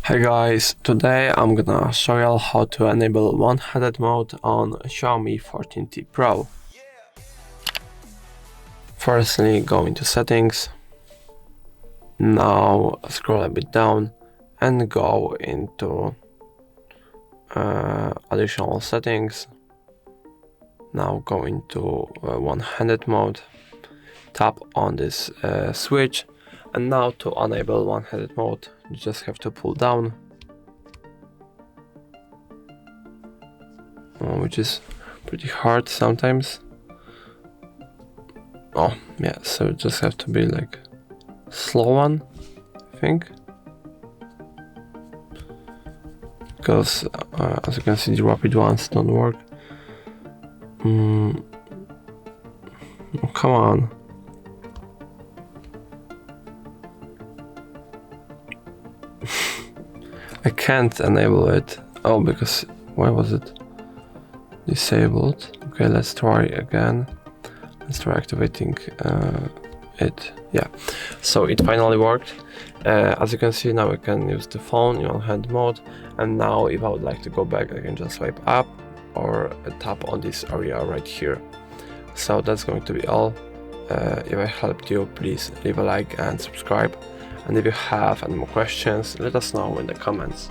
Hey guys, today I'm gonna show you how to enable one-handed mode on Xiaomi 14T Pro. Firstly, go into settings. Now scroll a bit down and go into additional settings. Now go into one-handed mode. Tap on this switch, and now to enable one-handed mode you just have to pull down, which is pretty hard sometimes. Oh yeah, so it just have to be like slow one, I think, because as you can see the rapid ones don't work. Oh, come on. I can't enable it. Oh, because why was it disabled? Okay, let's try again. Let's try activating it. Yeah, so it finally worked. As you can see, now I can use the phone in one-hand mode, and now if I would like to go back, I can just swipe up or tap on this area right here. So that's going to be all. If I helped you, please leave a like and subscribe. And if you have any more questions, let us know in the comments.